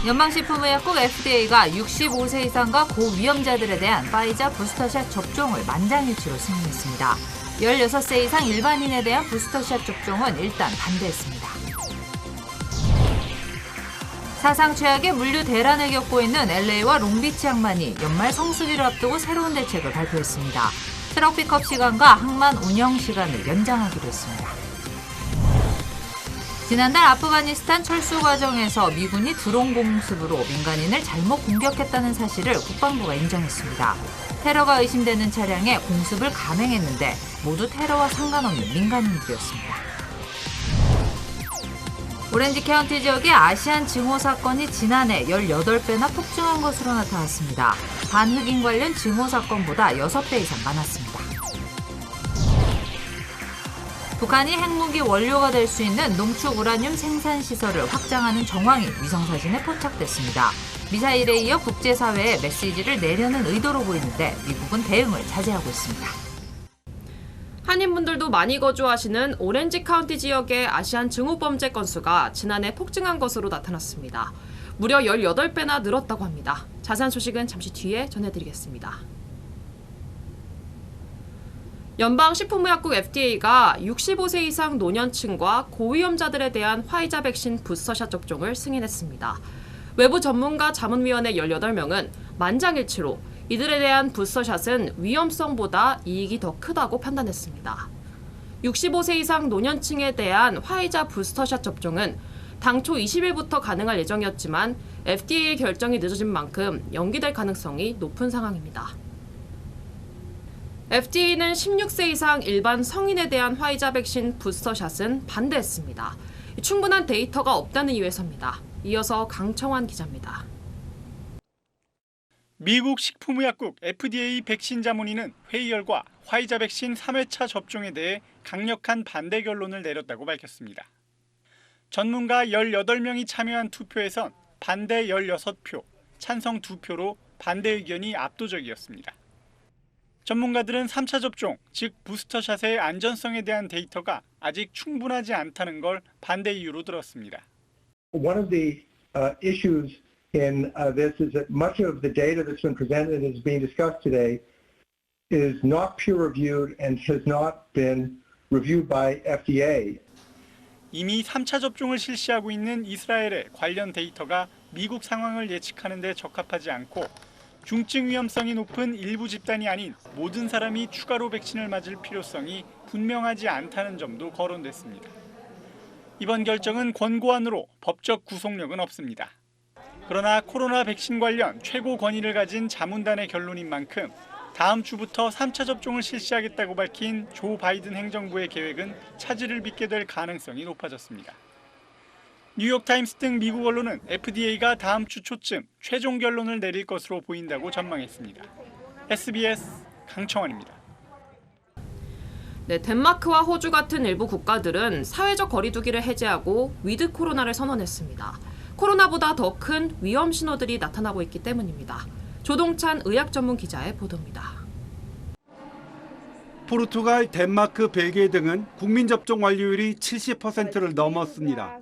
연방식품의약국 FDA가 65세 이상과 고위험자들에 대한 파이자 부스터샷 접종을 만장일치로 승인했습니다. 16세 이상 일반인에 대한 부스터샷 접종은 일단 반대했습니다. 사상 최악의 물류 대란을 겪고 있는 LA와 롱비치 항만이 연말 성수기를 앞두고 새로운 대책을 발표했습니다. 트럭 픽업 시간과 항만 운영 시간을 연장하기로 했습니다. 지난달 아프가니스탄 철수 과정에서 미군이 드론 공습으로 민간인을 잘못 공격했다는 사실을 국방부가 인정했습니다. 테러가 의심되는 차량에 공습을 감행했는데 모두 테러와 상관없는 민간인들이었습니다. 오렌지 카운티 지역의 아시안 증오 사건이 지난해 18배나 폭증한 것으로 나타났습니다. 반흑인 관련 증오 사건보다 6배 이상 많았습니다. 북한이 핵무기 원료가 될 수 있는 농축 우라늄 생산 시설을 확장하는 정황이 위성사진에 포착됐습니다. 미사일에 이어 국제사회에 메시지를 내려는 의도로 보이는데 미국은 대응을 자제하고 있습니다. 한인분들도 많이 거주하시는 오렌지 카운티 지역의 아시안 증오범죄 건수가 지난해 폭증한 것으로 나타났습니다. 무려 18배나 늘었다고 합니다. 자세한 소식은 잠시 뒤에 전해드리겠습니다. 연방식품의약국 FDA가 65세 이상 노년층과 고위험자들에 대한 화이자 백신 부스터샷 접종을 승인했습니다. 외부 전문가 자문위원회 18명은 만장일치로 이들에 대한 부스터샷은 위험성보다 이익이 더 크다고 판단했습니다. 65세 이상 노년층에 대한 화이자 부스터샷 접종은 당초 20일부터 가능할 예정이었지만 FDA의 결정이 늦어진 만큼 연기될 가능성이 높은 상황입니다. FDA는 16세 이상 일반 성인에 대한 화이자 백신 부스터샷은 반대했습니다. 충분한 데이터가 없다는 이유에서입니다. 이어서 강청환 기자입니다. 미국 식품의약국 FDA 백신 자문위는 회의 열과 화이자 백신 3회차 접종에 대해 강력한 반대 결론을 내렸다고 밝혔습니다. 전문가 18명이 참여한 투표에선 반대 16표, 찬성 2표로 반대 의견이 압도적이었습니다. 전문가들은 3차 접종, 즉 부스터샷의 안전성에 대한 데이터가 아직 충분하지 않다는 걸 반대 이유로 들었습니다. One of the issues in this is that much of the data that's been presented and is being discussed today is not peer-reviewed and has not been reviewed by FDA. 이미 3차 접종을 실시하고 있는 이스라엘의 관련 데이터가 미국 상황을 예측하는 데 적합하지 않고 중증 위험성이 높은 일부 집단이 아닌 모든 사람이 추가로 백신을 맞을 필요성이 분명하지 않다는 점도 거론됐습니다. 이번 결정은 권고안으로 법적 구속력은 없습니다. 그러나 코로나 백신 관련 최고 권위를 가진 자문단의 결론인 만큼 다음 주부터 3차 접종을 실시하겠다고 밝힌 조 바이든 행정부의 계획은 차질을 빚게 될 가능성이 높아졌습니다. 뉴욕타임스 등 미국 언론은 FDA가 다음 주 초쯤 최종 결론을 내릴 것으로 보인다고 전망했습니다. SBS 강청환입니다. 덴마크와 호주 같은 일부 국가들은 사회적 거리두기를 해제하고 위드 코로나를 선언했습니다. 코로나보다 더 큰 위험 신호들이 나타나고 있기 때문입니다. 조동찬 의학 전문 기자의 보도입니다. 포르투갈, 덴마크, 벨기에 등은 국민 접종 완료율이 70%를 넘었습니다.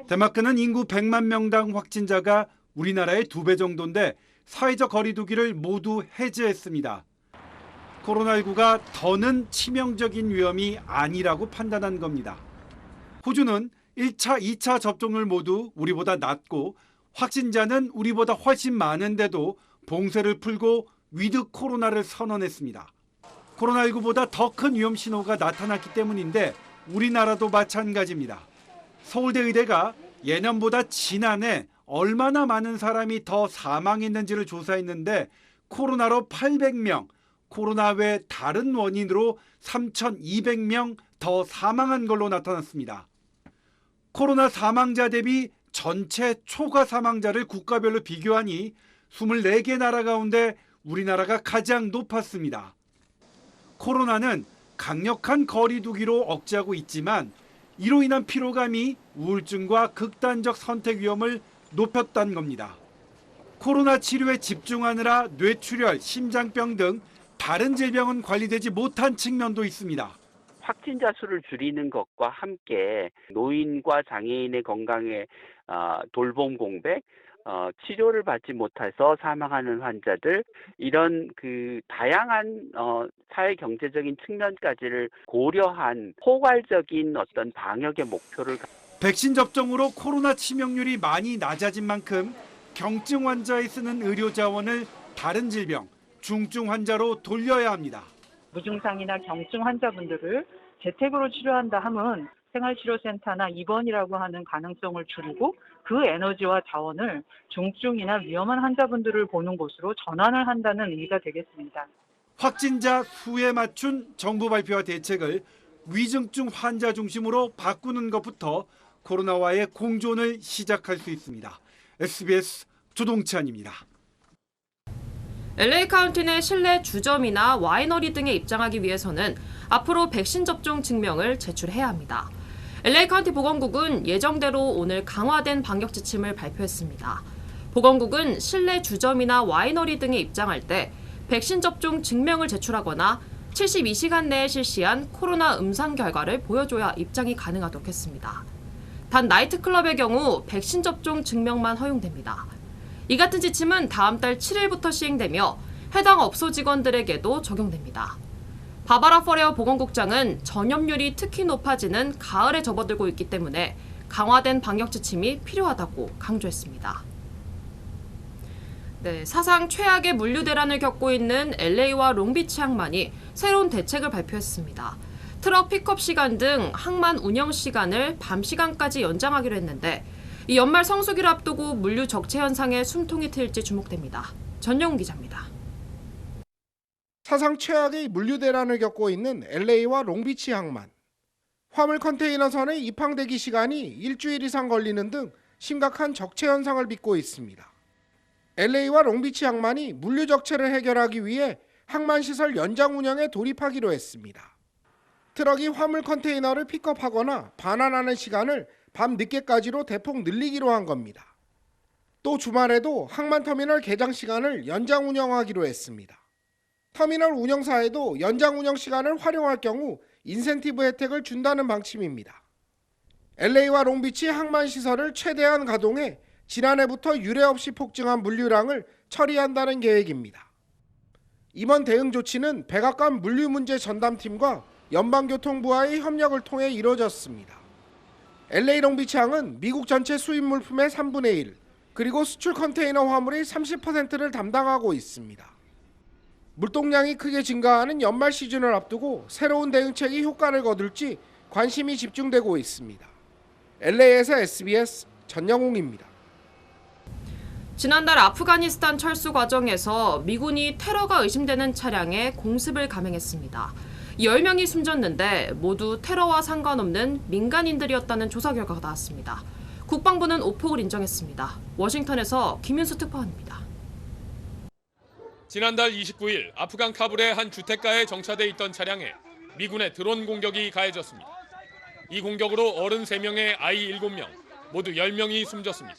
덴마크는 인구 100만 명당 확진자가 우리나라의 2배 정도인데 사회적 거리두기를 모두 해제했습니다. 코로나19가 더는 치명적인 위험이 아니라고 판단한 겁니다. 호주는 1차, 2차 접종을 모두 우리보다 낮고 확진자는 우리보다 훨씬 많은데도 봉쇄를 풀고 위드 코로나를 선언했습니다. 코로나19보다 더 큰 위험 신호가 나타났기 때문인데 우리나라도 마찬가지입니다. 서울대 의대가 예년보다 지난해 얼마나 많은 사람이 더 사망했는지를 조사했는데 코로나로 800명, 코로나 외 다른 원인으로 3,200명 더 사망한 걸로 나타났습니다. 코로나 사망자 대비 전체 초과 사망자를 국가별로 비교하니 24개 나라 가운데 우리나라가 가장 높았습니다. 코로나는 강력한 거리두기로 억제하고 있지만 이로 인한 피로감이 우울증과 극단적 선택 위험을 높였다는 겁니다. 코로나 치료에 집중하느라 뇌출혈, 심장병 등 다른 질병은 관리되지 못한 측면도 있습니다. 확진자 수를 줄이는 것과 함께 노인과 장애인의 건강에 돌봄 공백, 치료를 받지 못해서 사망하는 환자들, 이런 다양한 사회 경제적인 측면까지를 고려한 포괄적인 어떤 방역의 목표를 백신 접종으로 코로나 치명률이 많이 낮아진 만큼 경증 환자에 쓰는 의료 자원을 다른 질병, 중증 환자로 돌려야 합니다. 무증상이나 경증 환자분들을 재택으로 치료한다 하면 생활치료센터나 입원이라고 하는 가능성을 줄이고 그 에너지와 자원을 중증이나 위험한 환자분들을 보는 곳으로 전환을 한다는 의미가 되겠습니다. 확진자 수에 맞춘 정부 발표와 대책을 위중증 환자 중심으로 바꾸는 것부터 코로나와의 공존을 시작할 수 있습니다. SBS 조동찬입니다. LA 카운티 내 실내 주점이나 와이너리 등에 입장하기 위해서는 앞으로 백신 접종 증명을 제출해야 합니다. LA 카운티 보건국은 예정대로 오늘 강화된 방역 지침을 발표했습니다. 보건국은 실내 주점이나 와이너리 등에 입장할 때 백신 접종 증명을 제출하거나 72시간 내에 실시한 코로나 음성 결과를 보여줘야 입장이 가능하도록 했습니다. 단 나이트클럽의 경우 백신 접종 증명만 허용됩니다. 이 같은 지침은 다음 달 7일부터 시행되며 해당 업소 직원들에게도 적용됩니다. 바바라 퍼레어 보건국장은 전염률이 특히 높아지는 가을에 접어들고 있기 때문에 강화된 방역 지침이 필요하다고 강조했습니다. 사상 최악의 물류 대란을 겪고 있는 LA와 롱비치 항만이 새로운 대책을 발표했습니다. 트럭 픽업 시간 등 항만 운영 시간을 밤 시간까지 연장하기로 했는데 이 연말 성수기를 앞두고 물류 적체 현상에 숨통이 트일지 주목됩니다. 전영훈 기자입니다. 사상 최악의 물류 대란을 겪고 있는 LA와 롱비치 항만. 화물 컨테이너선의 입항 대기 시간이 일주일 이상 걸리는 등 심각한 적체 현상을 빚고 있습니다. LA와 롱비치 항만이 물류 적체를 해결하기 위해 항만 시설 연장 운영에 돌입하기로 했습니다. 트럭이 화물 컨테이너를 픽업하거나 반환하는 시간을 밤 늦게까지로 대폭 늘리기로 한 겁니다. 또 주말에도 항만터미널 개장 시간을 연장 운영하기로 했습니다. 터미널 운영사에도 연장 운영 시간을 활용할 경우 인센티브 혜택을 준다는 방침입니다. LA와 롱비치 항만 시설을 최대한 가동해 지난해부터 유례 없이 폭증한 물류량을 처리한다는 계획입니다. 이번 대응 조치는 백악관 물류문제 전담팀과 연방교통부와의 협력을 통해 이루어졌습니다. LA 롱비치항은 미국 전체 수입 물품의 3분의 1, 그리고 수출 컨테이너 화물의 30%를 담당하고 있습니다. 물동량이 크게 증가하는 연말 시즌을 앞두고 새로운 대응책이 효과를 거둘지 관심이 집중되고 있습니다. LA에서 SBS 전영웅입니다. 지난달 아프가니스탄 철수 과정에서 미군이 테러가 의심되는 차량에 공습을 감행했습니다. 10명이 숨졌는데 모두 테러와 상관없는 민간인들이었다는 조사 결과가 나왔습니다. 국방부는 오폭을 인정했습니다. 워싱턴에서 김윤수 특파원입니다. 지난달 29일 아프간 카불의 한 주택가에 정차돼 있던 차량에 미군의 드론 공격이 가해졌습니다. 이 공격으로 어른 3명에 아이 7명, 모두 10명이 숨졌습니다.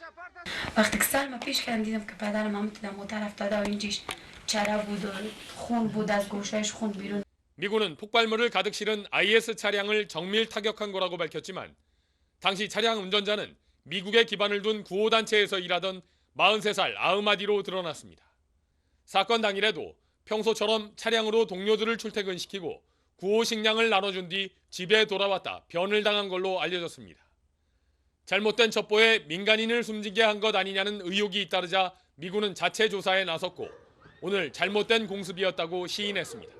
미군은 폭발물을 가득 실은 IS 차량을 정밀 타격한 거라고 밝혔지만 당시 차량 운전자는 미국에 기반을 둔 구호단체에서 일하던 43살 아흐마디로 드러났습니다. 사건 당일에도 평소처럼 차량으로 동료들을 출퇴근시키고 구호 식량을 나눠준 뒤 집에 돌아왔다 변을 당한 걸로 알려졌습니다. 잘못된 첩보에 민간인을 숨지게 한 것 아니냐는 의혹이 잇따르자 미군은 자체 조사에 나섰고 오늘 잘못된 공습이었다고 시인했습니다.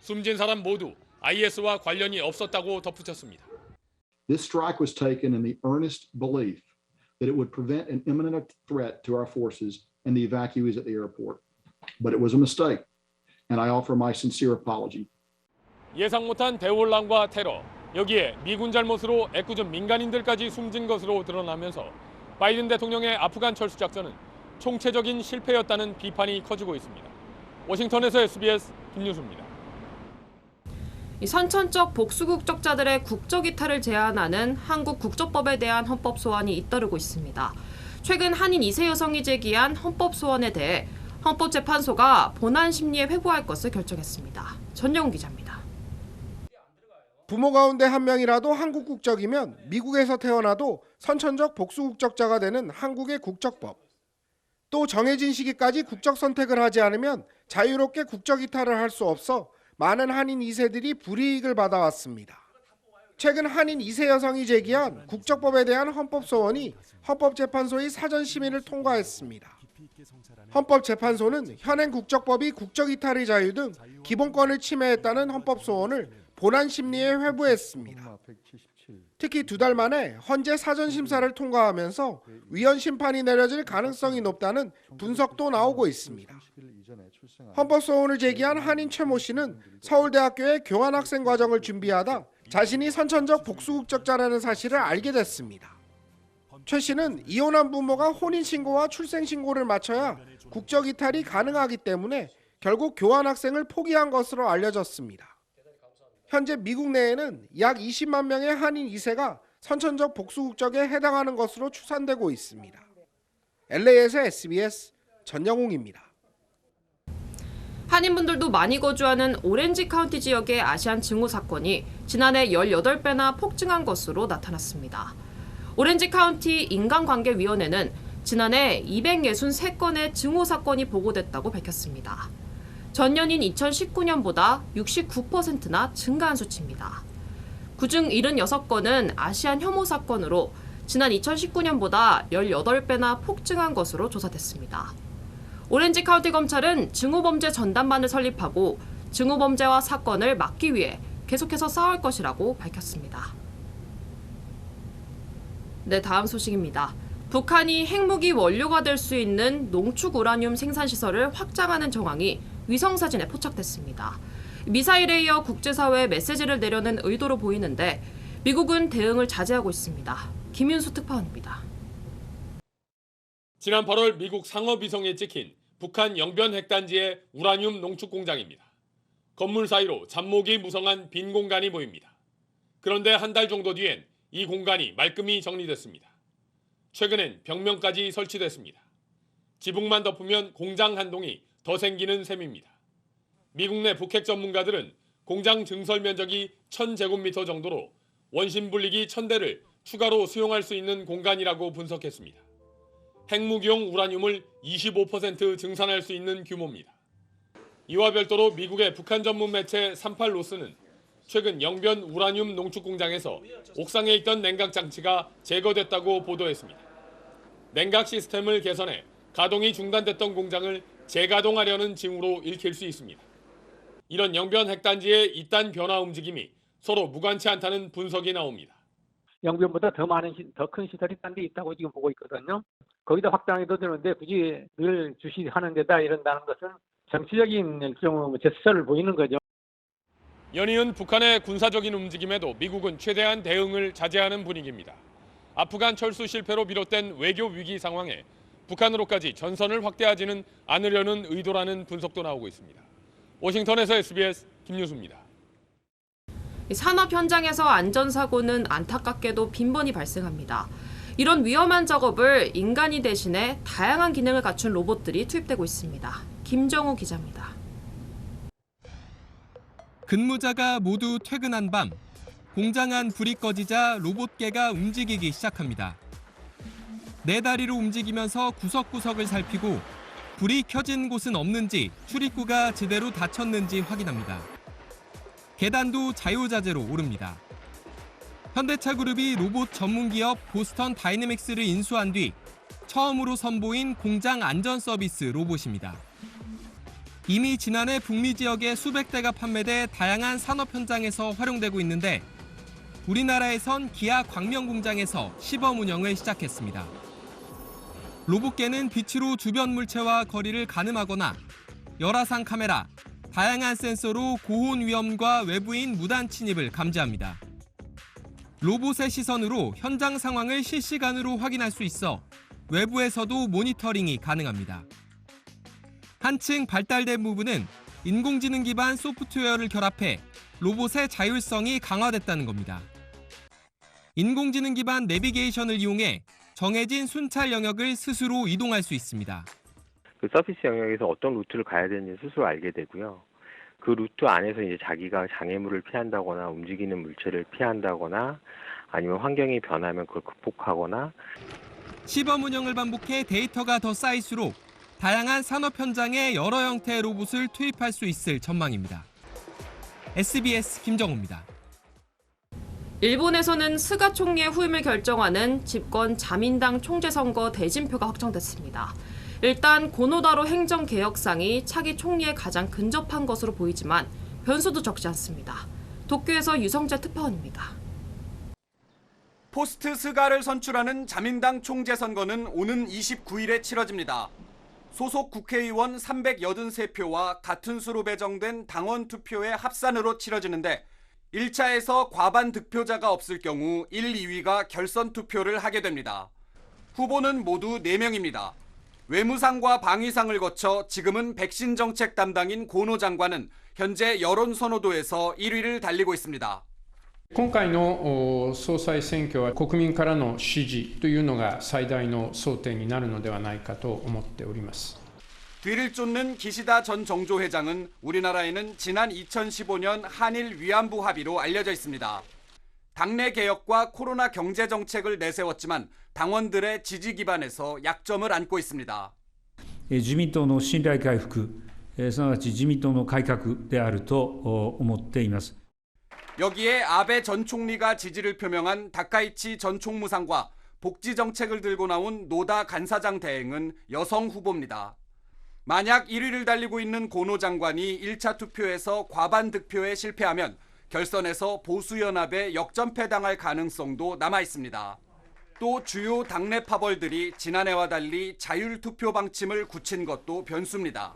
숨진 사람 모두 IS와 관련이 없었다고 덧붙였습니다. This strike was taken in the earnest belief that it would prevent an imminent threat to our forces and the evacuees at the airport. But it was a mistake, and I offer my sincere apology. 예상 못한 대혼란과 테러, 여기에 미군 잘못으로 애꿎은 민간인들까지 숨진 것으로 드러나면서 바이든 대통령의 아프간 철수 작전은 총체적인 실패였다는 비판이 커지고 있습니다. 워싱턴에서 SBS 김유수입니다. 선천적 복수국적자들의 국적 이탈을 제한하는 한국 국적법에 대한 헌법 소원이 잇따르고 있습니다. 최근 한인 2세 여성이 제기한 헌법 소원에 대해 헌법재판소가 본안 심리에 회부할 것을 결정했습니다. 전영훈 기자입니다. 부모 가운데 한 명이라도 한국 국적이면 미국에서 태어나도 선천적 복수 국적자가 되는 한국의 국적법. 또 정해진 시기까지 국적 선택을 하지 않으면 자유롭게 국적 이탈을 할 수 없어 많은 한인 2세들이 불이익을 받아왔습니다. 최근 한인 2세 여성이 제기한 국적법에 대한 헌법소원이 헌법재판소의 사전 심의를 통과했습니다. 헌법재판소는 현행 국적법이 국적 이탈의 자유 등 기본권을 침해했다는 헌법소원을 본안 심리에 회부했습니다. 특히 2달 만에 헌재 사전 심사를 통과하면서 위헌 심판이 내려질 가능성이 높다는 분석도 나오고 있습니다. 헌법소원을 제기한 한인 최모 씨는 서울대학교의 교환학생 과정을 준비하다 자신이 선천적 복수국적자라는 사실을 알게 됐습니다. 최 씨는 이혼한 부모가 혼인신고와 출생신고를 마쳐야 국적 이탈이 가능하기 때문에 결국 교환학생을 포기한 것으로 알려졌습니다. 현재 미국 내에는 약 20만 명의 한인 2세가 선천적 복수국적에 해당하는 것으로 추산되고 있습니다. LA에서 SBS 전영웅입니다. 한인분들도 많이 거주하는 오렌지 카운티 지역의 아시안 증오 사건이 지난해 18배나 폭증한 것으로 나타났습니다. 오렌지 카운티 인간관계위원회는 지난해 263건의 증오 사건이 보고됐다고 밝혔습니다. 전년인 2019년보다 69%나 증가한 수치입니다. 그중 76건은 아시안 혐오 사건으로 지난 2019년보다 18배나 폭증한 것으로 조사됐습니다. 오렌지 카운티 검찰은 증오범죄 전담반을 설립하고 증오범죄와 사건을 막기 위해 계속해서 싸울 것이라고 밝혔습니다. 네, 다음 소식입니다. 북한이 핵무기 원료가 될 수 있는 농축 우라늄 생산시설을 확장하는 정황이 위성사진에 포착됐습니다. 미사일에 이어 국제사회에 메시지를 내려는 의도로 보이는데 미국은 대응을 자제하고 있습니다. 김윤수 특파원입니다. 지난 8월 미국 상어위성에 찍힌 북한 영변 핵단지의 우라늄 농축 공장입니다. 건물 사이로 잡목이 무성한 빈 공간이 보입니다. 그런데 한 달 정도 뒤엔 이 공간이 말끔히 정리됐습니다. 최근엔 벽면까지 설치됐습니다. 지붕만 덮으면 공장 한 동이 더 생기는 셈입니다. 미국 내 북핵 전문가들은 공장 증설 면적이 1000제곱미터 정도로 원심 분리기 1000대를 추가로 수용할 수 있는 공간이라고 분석했습니다. 핵무기용 우라늄을 25% 증산할 수 있는 규모입니다. 이와 별도로 미국의 북한 전문 매체 38로스는 최근 영변 우라늄 농축 공장에서 옥상에 있던 냉각 장치가 제거됐다고 보도했습니다. 냉각 시스템을 개선해 가동이 중단됐던 공장을 재가동하려는 징후로 읽힐 수 있습니다. 이런 영변 핵단지의 이딴 변화 움직임이 서로 무관치 않다는 분석이 나옵니다. 영변보다 더 큰 시설이 딴 데 있다고 지금 보고 있거든요. 거기다 확장해도 되는데 굳이 늘 주시하는 데다 이런다는 것은 정치적인 일종의 제스처를 보이는 거죠. 연이은 북한의 군사적인 움직임에도 미국은 최대한 대응을 자제하는 분위기입니다. 아프간 철수 실패로 비롯된 외교 위기 상황에 북한으로까지 전선을 확대하지는 않으려는 의도라는 분석도 나오고 있습니다. 워싱턴에서 SBS 김유수입니다. 산업 현장에서 안전사고는 안타깝게도 빈번히 발생합니다. 이런 위험한 작업을 인간이 대신해 다양한 기능을 갖춘 로봇들이 투입되고 있습니다. 김정우 기자입니다. 근무자가 모두 퇴근한 밤, 공장 안 불이 꺼지자 로봇개가 움직이기 시작합니다. 네 다리로 움직이면서 구석구석을 살피고 불이 켜진 곳은 없는지 출입구가 제대로 닫혔는지 확인합니다. 계단도 자유자재로 오릅니다. 현대차그룹이 로봇 전문기업 보스턴 다이내믹스를 인수한 뒤 처음으로 선보인 공장 안전 서비스 로봇입니다. 이미 지난해 북미 지역에 수백 대가 판매돼 다양한 산업 현장에서 활용되고 있는데 우리나라에선 기아 광명 공장에서 시범 운영을 시작했습니다. 로봇개는 빛으로 주변 물체와 거리를 가늠하거나 열화상 카메라, 다양한 센서로 고온 위험과 외부인 무단 침입을 감지합니다. 로봇의 시선으로 현장 상황을 실시간으로 확인할 수 있어 외부에서도 모니터링이 가능합니다. 한층 발달된 부분은 인공지능 기반 소프트웨어를 결합해 로봇의 자율성이 강화됐다는 겁니다. 인공지능 기반 내비게이션을 이용해 정해진 순찰 영역을 스스로 이동할 수 있습니다. 그 서비스 영역에서 어떤 루트를 가야 되는지 스스로 알게 되고요. 그 루트 안에서 이제 자기가 장애물을 피한다거나 움직이는 물체를 피한다거나 아니면 환경이 변하면 그걸 극복하거나 시범 운영을 반복해 데이터가 더 쌓일수록 다양한 산업 현장에 여러 형태의 로봇을 투입할 수 있을 전망입니다. SBS 김정우입니다. 일본에서는 스가 총리의 후임을 결정하는 집권 자민당 총재 선거 대진표가 확정됐습니다. 일단 고노다로 행정개혁상이 차기 총리에 가장 근접한 것으로 보이지만 변수도 적지 않습니다. 도쿄에서 유성재 특파원입니다. 포스트 스가를 선출하는 자민당 총재 선거는 오는 29일에 치러집니다. 소속 국회의원 383표와 같은 수로 배정된 당원 투표의 합산으로 치러지는데 1차에서 과반 득표자가 없을 경우 1, 2위가 결선 투표를 하게 됩니다. 후보는 모두 4명입니다. 외무상과 방위상을 거쳐 지금은 백신 정책 담당인 고노 장관은 현재 여론 선호도에서 1위를 달리고 있습니다. 今回の総裁選挙は国民からの支持というのが最大の争点になるのではないかと思っております。 뒤를 쫓는 기시다 전 정조회장은 우리나라에는 지난 2015년 한일 위안부 합의로 알려져 있습니다. 당내 개혁과 코로나 경제 정책을 내세웠지만 당원들의 지지 기반에서 약점을 안고 있습니다. 自民党の信頼回復、すなわち自民党の改革であると思っています。 여기에 아베 전 총리가 지지를 표명한 다카이치 전 총무상과 복지 정책을 들고 나온 노다 간사장 대행은 여성 후보입니다. 만약 1위를 달리고 있는 고노 장관이 1차 투표에서 과반 득표에 실패하면 결선에서 보수연합에 역전패당할 가능성도 남아 있습니다. 또 주요 당내 파벌들이 지난해와 달리 자율투표 방침을 굳힌 것도 변수입니다.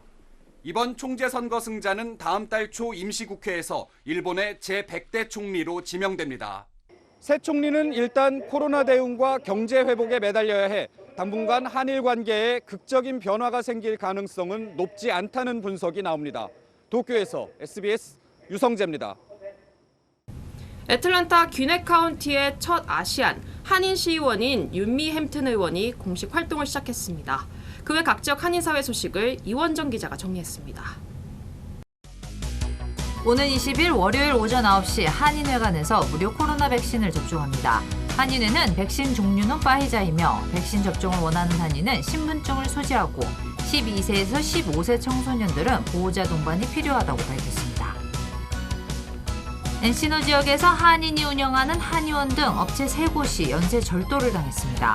이번 총재 선거 승자는 다음 달 초 임시국회에서 일본의 제100대 총리로 지명됩니다. 새 총리는 일단 코로나 대응과 경제 회복에 매달려야 해 당분간 한일 관계에 극적인 변화가 생길 가능성은 높지 않다는 분석이 나옵니다. 도쿄에서 SBS 유성재입니다. 애틀랜타 귀넷 카운티의 첫 아시안 한인 시의원인 윤미 햄튼 의원이 공식 활동을 시작했습니다. 그 외 각 지역 한인사회 소식을 이원정 기자가 정리했습니다. 오는 20일 월요일 오전 9시 한인회관에서 무료 코로나 백신을 접종합니다. 한인회는 백신 종류는 파이자이며 백신 접종을 원하는 한인은 신분증을 소지하고 12세에서 15세 청소년들은 보호자 동반이 필요하다고 밝혔습니다. 엔시노 지역에서 한인이 운영하는 한의원 등 업체 3곳이 연쇄 절도를 당했습니다.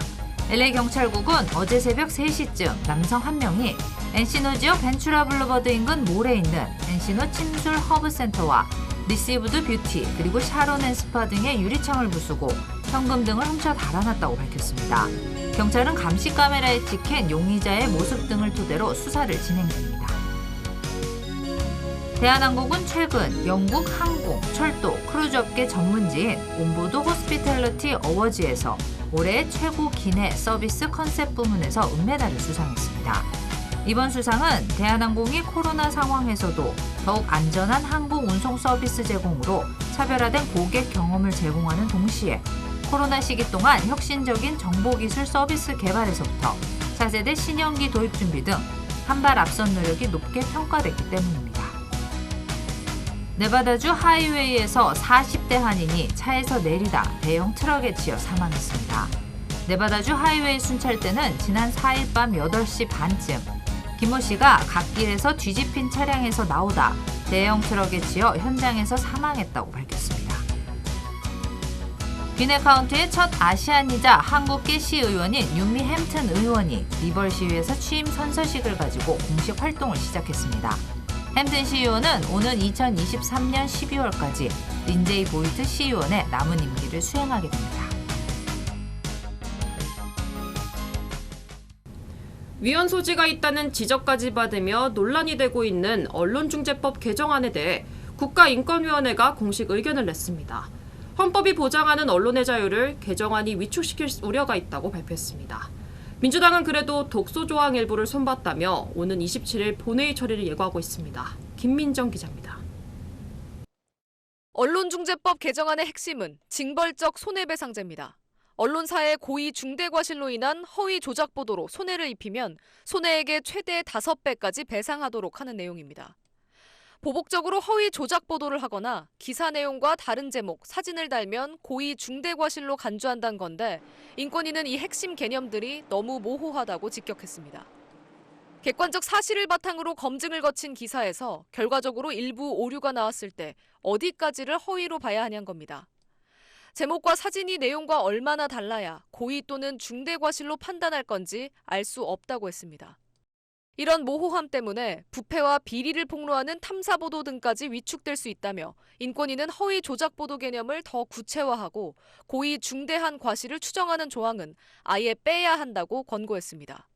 LA 경찰국은 어제 새벽 3시쯤 남성 1명이 엔시노 지역 벤츄라 블루버드 인근 몰에 있는 엔시노 침술 허브센터와 리시브드 뷰티 그리고 샤론 앤 스파 등의 유리창을 부수고 현금 등을 훔쳐 달아났다고 밝혔습니다. 경찰은 감시 카메라에 찍힌 용의자의 모습 등을 토대로 수사를 진행 중입니다. 대한항공은 최근 영국 항공, 철도, 크루즈업계 전문지인 온보드 호스피탈리티 어워즈에서 올해 최고 기내 서비스 컨셉 부문에서 은메달을 수상했습니다. 이번 수상은 대한항공이 코로나 상황에서도 더욱 안전한 항공 운송 서비스 제공으로 차별화된 고객 경험을 제공하는 동시에 코로나 시기 동안 혁신적인 정보기술 서비스 개발에서부터 차세대 신형기 도입 준비 등 한 발 앞선 노력이 높게 평가됐기 때문입니다. 네바다주 하이웨이에서 40대 한인이 차에서 내리다 대형 트럭에 치여 사망했습니다. 네바다주 하이웨이 순찰대는 지난 4일 밤 8시 반쯤 김모 씨가 갓길에서 뒤집힌 차량에서 나오다 대형 트럭에 치여 현장에서 사망했다고 밝혔습니다. 귀네 카운티의 첫 아시안이자 한국계 시의원인 윤미 햄튼 의원이 리벌 시위에서 취임 선서식을 가지고 공식 활동을 시작했습니다. 햄튼 시의원은 오는 2023년 12월까지 린제이 보이트 시의원의 남은 임기를 수행하게 됩니다. 위헌 소지가 있다는 지적까지 받으며 논란이 되고 있는 언론중재법 개정안에 대해 국가인권위원회가 공식 의견을 냈습니다. 헌법이 보장하는 언론의 자유를 개정안이 위축시킬 우려가 있다고 발표했습니다. 민주당은 그래도 독소 조항 일부를 손봤다며 오는 27일 본회의 처리를 예고하고 있습니다. 김민정 기자입니다. 언론중재법 개정안의 핵심은 징벌적 손해배상제입니다. 언론사의 고의 중대과실로 인한 허위 조작 보도로 손해를 입히면 손해액의 최대 5배까지 배상하도록 하는 내용입니다. 보복적으로 허위 조작 보도를 하거나 기사 내용과 다른 제목, 사진을 달면 고의 중대과실로 간주한다는 건데 인권위는 이 핵심 개념들이 너무 모호하다고 직격했습니다. 객관적 사실을 바탕으로 검증을 거친 기사에서 결과적으로 일부 오류가 나왔을 때 어디까지를 허위로 봐야 하냐는 겁니다. 제목과 사진이 내용과 얼마나 달라야 고의 또는 중대과실로 판단할 건지 알 수 없다고 했습니다. 이런 모호함 때문에 부패와 비리를 폭로하는 탐사보도 등까지 위축될 수 있다며 인권위는 허위 조작보도 개념을 더 구체화하고 고의 중대한 과실을 추정하는 조항은 아예 빼야 한다고 권고했습니다.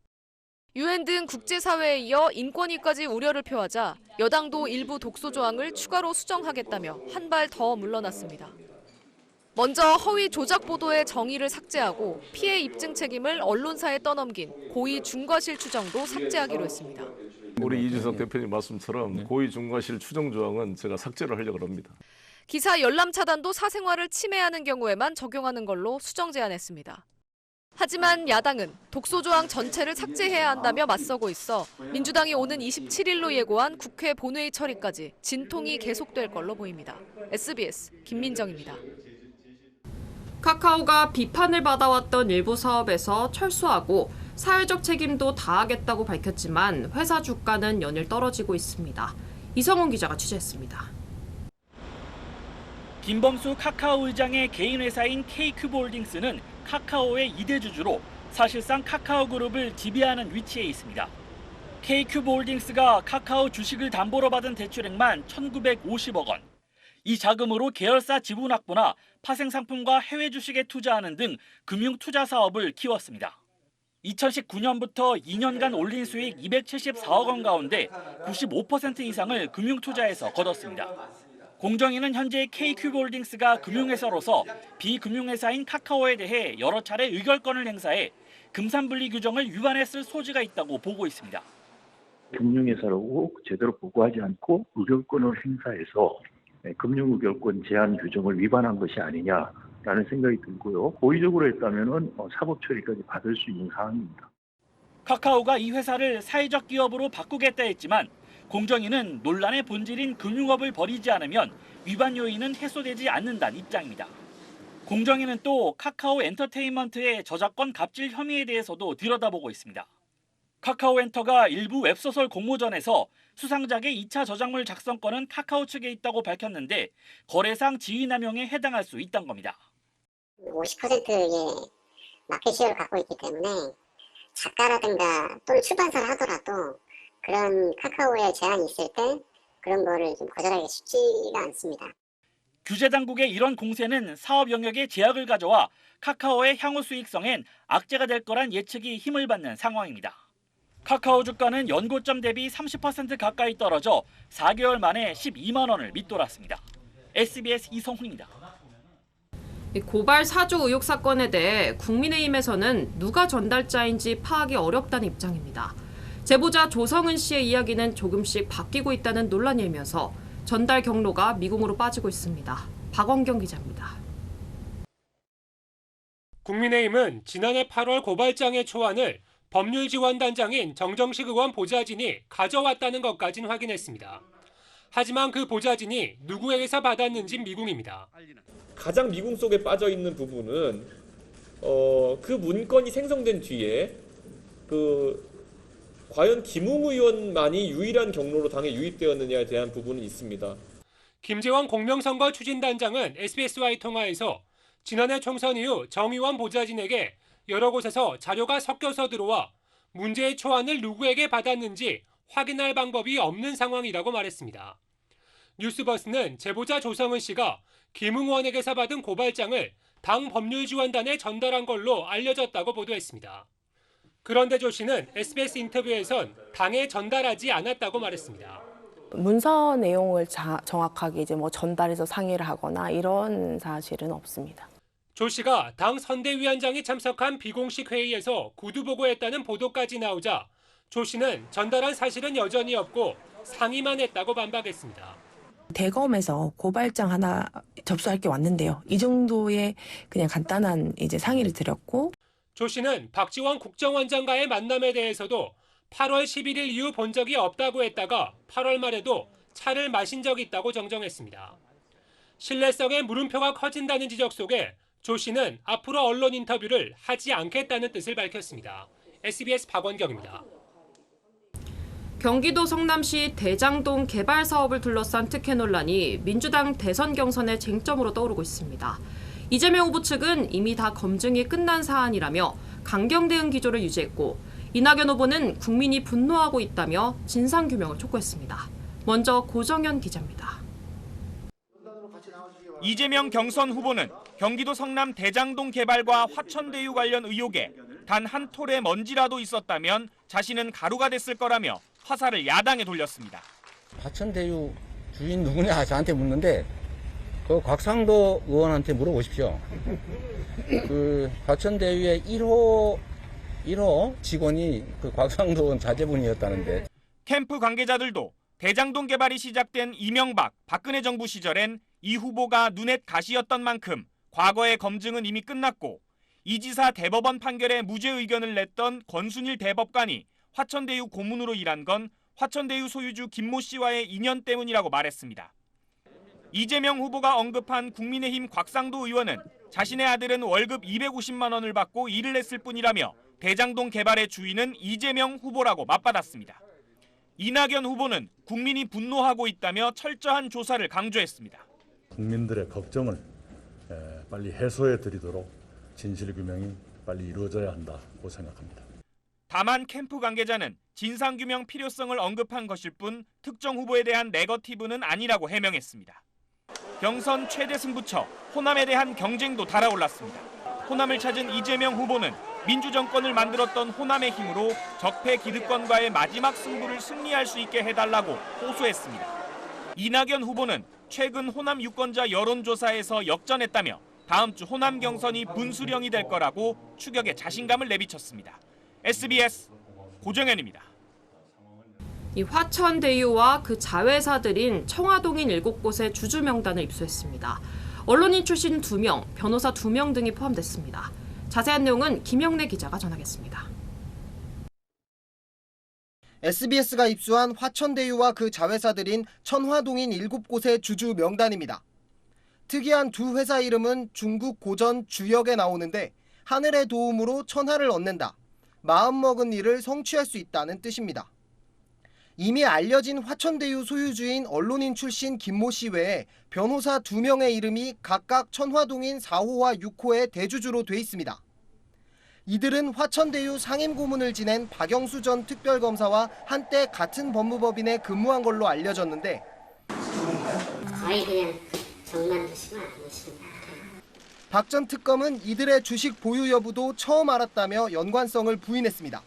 UN 등 국제사회에 이어 인권위까지 우려를 표하자 여당도 일부 독소 조항을 추가로 수정하겠다며 한 발 더 물러났습니다. 먼저 허위 조작 보도의 정의를 삭제하고 피해 입증 책임을 언론사에 떠넘긴 고의 중과실 추정도 삭제하기로 했습니다. 우리 이준석 대표님 말씀처럼 고의 중과실 추정 조항은 제가 삭제를 하려고 합니다. 기사 열람 차단도 사생활을 침해하는 경우에만 적용하는 걸로 수정 제안했습니다. 하지만 야당은 독소 조항 전체를 삭제해야 한다며 맞서고 있어 민주당이 오는 27일로 예고한 국회 본회의 처리까지 진통이 계속될 걸로 보입니다. SBS 김민정입니다. 카카오가 비판을 받아왔던 일부 사업에서 철수하고 사회적 책임도 다하겠다고 밝혔지만 회사 주가는 연일 떨어지고 있습니다. 이성훈 기자가 취재했습니다. 김범수 카카오 의장의 개인 회사인 K큐브홀딩스는 카카오의 2대 주주로 사실상 카카오 그룹을 지배하는 위치에 있습니다. K큐브홀딩스가 카카오 주식을 담보로 받은 대출액만 1,950억 원. 이 자금으로 계열사 지분 확보나 파생 상품과 해외 주식에 투자하는 등 금융 투자 사업을 키웠습니다. 2019년부터 2년간 올린 수익 274억 원 가운데 95% 이상을 금융 투자에서 거뒀습니다. 공정위는 현재 K큐브홀딩스가 금융회사로서 비금융회사인 카카오에 대해 여러 차례 의결권을 행사해 금산분리 규정을 위반했을 소지가 있다고 보고 있습니다. 금융회사라고 제대로 보고하지 않고 의결권을 행사해서 금융의결권 제한 규정을 위반한 것이 아니냐라는 생각이 들고요. 고의적으로 했다면 사법 처리까지 받을 수 있는 상황입니다. 카카오가 이 회사를 사회적 기업으로 바꾸겠다 했지만 공정위는 논란의 본질인 금융업을 벌이지 않으면 위반 요인은 해소되지 않는다는 입장입니다. 공정위는 또 카카오 엔터테인먼트의 저작권 갑질 혐의에 대해서도 들여다보고 있습니다. 카카오엔터가 일부 웹소설 공모전에서 수상작의 2차 저작물 작성권은 카카오 측에 있다고 밝혔는데 거래상 지위남용에 해당할 수 있다는 겁니다. 50%의 마켓시어를 갖고 있기 때문에 작가라든가 또는 출판사를 하더라도 그런 카카오에 제한이 있을 때 그런 거를 좀 거절하기 쉽지가 않습니다. 규제 당국의 이런 공세는 사업 영역에 제약을 가져와 카카오의 향후 수익성엔 악재가 될 거란 예측이 힘을 받는 상황입니다. 카카오 주가는 연고점 대비 30% 가까이 떨어져 4개월 만에 12만 원을 밑돌았습니다. SBS 이성훈입니다. 고발 사주 의혹 사건에 대해 국민의힘에서는 누가 전달자인지 파악이 어렵다는 입장입니다. 제보자 조성은 씨의 이야기는 조금씩 바뀌고 있다는 논란이 일면서 전달 경로가 미궁으로 빠지고 있습니다. 박원경 기자입니다. 국민의힘은 지난해 8월 고발장의 초안을 법률지원단장인 정정식 의원 보좌진이 가져왔다는 것까진 확인했습니다. 하지만 그 보좌진이 누구에게서 받았는지 미궁입니다. 가장 미궁 속에 빠져있는 부분은 그 문건이 생성된 뒤에 과연 김웅 의원만이 유일한 경로로 당에 유입되었느냐에 대한 부분은 있습니다. 김재원 공명선거 추진단장은 SBS와의 통화에서 지난해 총선 이후 정 의원 보좌진에게 여러 곳에서 자료가 섞여서 들어와 문제의 초안을 누구에게 받았는지 확인할 방법이 없는 상황이라고 말했습니다. 뉴스버스는 제보자 조성은 씨가 김웅 의원에게서 받은 고발장을 당 법률지원단에 전달한 걸로 알려졌다고 보도했습니다. 그런데 조 씨는 SBS 인터뷰에선 당에 전달하지 않았다고 말했습니다. 문서 내용을 정확하게 전달해서 상의를 하거나 이런 사실은 없습니다. 조 씨가 당 선대위원장이 참석한 비공식 회의에서 구두보고했다는 보도까지 나오자 조 씨는 전달한 사실은 여전히 없고 상의만 했다고 반박했습니다. 대검에서 고발장 하나 접수할 게 왔는데요. 이 정도의 그냥 간단한 상의를 드렸고. 조 씨는 박지원 국정원장과의 만남에 대해서도 8월 11일 이후 본 적이 없다고 했다가 8월 말에도 차를 마신 적이 있다고 정정했습니다. 신뢰성의 물음표가 커진다는 지적 속에 조 씨는 앞으로 언론 인터뷰를 하지 않겠다는 뜻을 밝혔습니다. SBS 박원경입니다. 경기도 성남시 대장동 개발 사업을 둘러싼 특혜 논란이 민주당 대선 경선의 쟁점으로 떠오르고 있습니다. 이재명 후보 측은 이미 다 검증이 끝난 사안이라며 강경 대응 기조를 유지했고 이낙연 후보는 국민이 분노하고 있다며 진상규명을 촉구했습니다. 먼저 고정현 기자입니다. 이재명 경선 후보는 경기도 성남 대장동 개발과 화천대유 관련 의혹에 단 한 톨의 먼지라도 있었다면 자신은 가루가 됐을 거라며 화살을 야당에 돌렸습니다. 화천대유 주인 누구냐 저한테 묻는데 그 곽상도 의원한테 물어보십시오. 그 화천대유의 1호 직원이 그 곽상도 의원 자제분이었다는데. 캠프 관계자들도 대장동 개발이 시작된 이명박, 박근혜 정부 시절엔 이 후보가 눈엣 가시였던 만큼 과거의 검증은 이미 끝났고 이 지사 대법원 판결에 무죄 의견을 냈던 권순일 대법관이 화천대유 고문으로 일한 건 화천대유 소유주 김모 씨와의 인연 때문이라고 말했습니다. 이재명 후보가 언급한 국민의힘 곽상도 의원은 자신의 아들은 월급 250만 원을 받고 일을 했을 뿐이라며 대장동 개발의 주인은 이재명 후보라고 맞받았습니다. 이낙연 후보는 국민이 분노하고 있다며 철저한 조사를 강조했습니다. 국민들의 걱정을 빨리 해소해 드리도록 진실규명이 빨리 이루어져야 한다고 생각합니다. 다만 캠프 관계자는 진상규명 필요성을 언급한 것일 뿐 특정 후보에 대한 네거티브는 아니라고 해명했습니다. 경선 최대 승부처 호남에 대한 경쟁도 달아올랐습니다. 호남을 찾은 이재명 후보는 민주정권을 만들었던 호남의 힘으로 적폐 기득권과의 마지막 승부를 승리할 수 있게 해달라고 호소했습니다. 이낙연 후보는 최근 호남 유권자 여론조사에서 역전했다며 다음 주 호남 경선이 분수령이 될 거라고 추격에 자신감을 내비쳤습니다. SBS 고정현입니다. 이 화천대유와 그 자회사들인 청화동인 7곳의 주주 명단을 입수했습니다. 언론인 출신 2명, 변호사 2명 등이 포함됐습니다. 자세한 내용은 김영래 기자가 전하겠습니다. SBS가 입수한 화천대유와 그 자회사들인 천화동인 7곳의 주주 명단입니다. 특이한 두 회사 이름은 중국 고전 주역에 나오는데 하늘의 도움으로 천하를 얻는다. 마음먹은 일을 성취할 수 있다는 뜻입니다. 이미 알려진 화천대유 소유주인 언론인 출신 김모 씨 외에 변호사 2명의 이름이 각각 천화동인 4호와 6호의 대주주로 돼 있습니다. 이들은 화천대유 상임고문을 지낸 박영수 전 특별검사와 한때 같은 법무법인에 근무한 걸로 알려졌는데 거의 그냥 정만 드시면 안 드십니다. 박 전 특검은 이들의 주식 보유 여부도 처음 알았다며 연관성을 부인했습니다.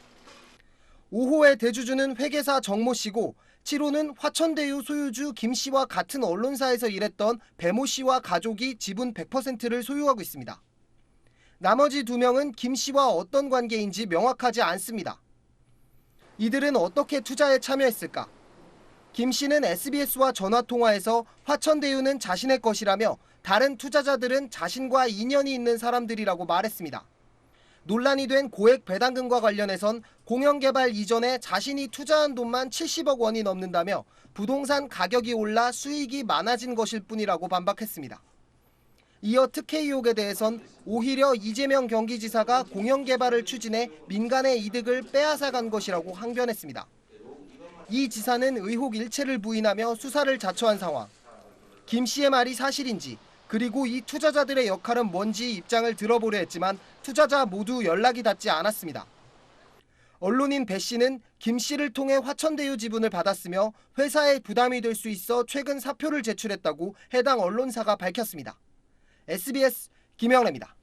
5호의 대주주는 회계사 정모 씨고 7호는 화천대유 소유주 김 씨와 같은 언론사에서 일했던 배모 씨와 가족이 지분 100%를 소유하고 있습니다. 나머지 2명은 김 씨와 어떤 관계인지 명확하지 않습니다. 이들은 어떻게 투자에 참여했을까? 김 씨는 SBS와 전화통화에서 화천대유는 자신의 것이라며 다른 투자자들은 자신과 인연이 있는 사람들이라고 말했습니다. 논란이 된 고액 배당금과 관련해선 공영개발 이전에 자신이 투자한 돈만 70억 원이 넘는다며 부동산 가격이 올라 수익이 많아진 것일 뿐이라고 반박했습니다. 이어 특혜 의혹에 대해선 오히려 이재명 경기지사가 공영개발을 추진해 민간의 이득을 빼앗아간 것이라고 항변했습니다. 이 지사는 의혹 일체를 부인하며 수사를 자처한 상황. 김 씨의 말이 사실인지 그리고 이 투자자들의 역할은 뭔지 입장을 들어보려 했지만 투자자 모두 연락이 닿지 않았습니다. 언론인 배 씨는 김 씨를 통해 화천대유 지분을 받았으며 회사에 부담이 될 수 있어 최근 사표를 제출했다고 해당 언론사가 밝혔습니다. SBS 김영래입니다.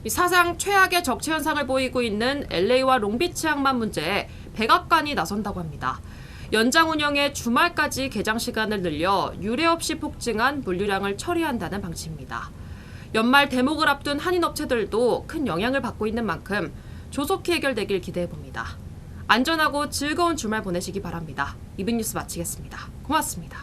사상 최악의 적체 현상을 보이고 있는 LA와 롱비치 항만 문제에 백악관이 나선다고 합니다. 연장 운영에 주말까지 개장 시간을 늘려 유례 없이 폭증한 물류량을 처리한다는 방침입니다. 연말 대목을 앞둔 한인 업체들도 큰 영향을 받고 있는 만큼 조속히 해결되길 기대해봅니다. 안전하고 즐거운 주말 보내시기 바랍니다. 이브뉴스 마치겠습니다. 고맙습니다.